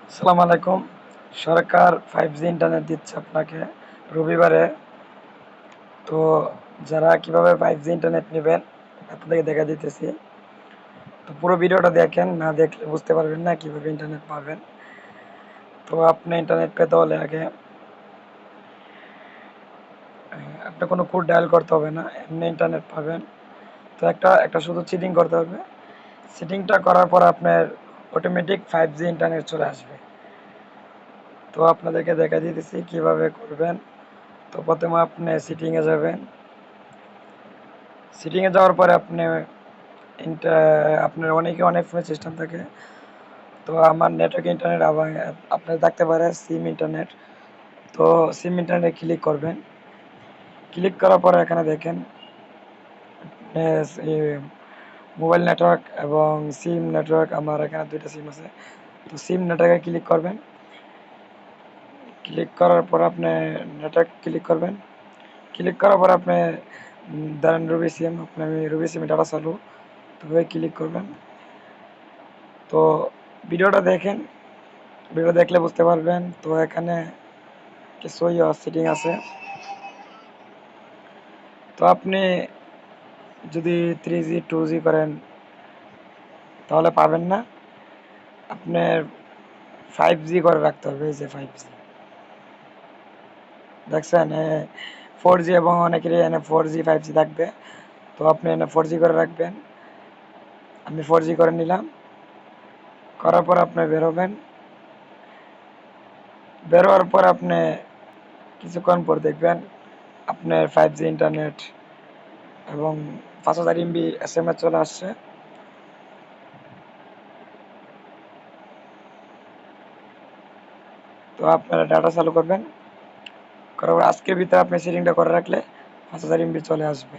আসসালামু আলাইকুম। সরকার 5G internet দিচ্ছে আপনাকে রবিবারে। তো যারা কিভাবে 5G ইন্টারনেট নেবেন আপনাদেরকে দেখা দিতেছি। তো পুরো ভিডিওটা দেখেন, না দেখলে বুঝতে পারবেন না কিভাবে ইন্টারনেট পাবেন। তো আপনি ইন্টারনেট পেতে হলে আগে আপনার কোনো কোড ডায়াল করতে হবে না, এমনি ইন্টারনেট পাবেন। তো একটা একটা শুধু চিটিং করতে হবে। চিটিংটা করার পর আপনার অটোমেটিক 5G ইন্টারনেট চলে আসবে। তো আপনাদেরকে দেখা দিতেছি কিভাবে করবেন। তো প্রথমে আপনি সেটিংয়ে যাবেন। সেটিংয়ে যাওয়ার পরে আপনি আপনার অনেক ফোনের সিস্টেম থাকে। তো আমার নেটওয়ার্ক ইন্টারনেট আবার আপনার থাকতে পারে সিম ইন্টারনেট। তো সিম ইন্টারনেটে ক্লিক করবেন। ক্লিক করার পরে এখানে দেখেন মোবাইল নেটওয়ার্ক এবং সিম নেটওয়ার্ক। আমার এখানে দুইটা সিম আছে। তো সিম নেটওয়ার্কে ক্লিক করবেন। ক্লিক করার পর আপনি নেটওয়ার্ক ক্লিক করবেন। ক্লিক করার পর আপনি ধরেন রবি সিম, আমি রবি সিমে ডাটা চালু। তবে ক্লিক করবেন। তো ভিডিওটা দেখেন, ভিডিও দেখলে বুঝতে পারবেন। তো এখানে কিছু সেটিং আছে। তো আপনি যদি 3G 2G করেন তাহলে পাবেন না। আপনার 5G করে রাখতে হবে। এই যে 5G দেখছেন, 4G এবং অনেকেরই এনে 4G 5G থাকবে। তো আপনি এনে 4G করে রাখবেন। আমি 4G করে নিলাম। করার পর আপনি বেরোবেন। বেরোয়ার পর আপনি কিছুক্ষণ পর দেখবেন আপনার 5G ইন্টারনেট এবং 5000 MB SMS চলে আসছে। তো আপনারা ডাটা চালু করবেন। করার পর আজকের ভিতরে আপনি সেটিংটা করে রাখলে 5000 MB চলে আসবে।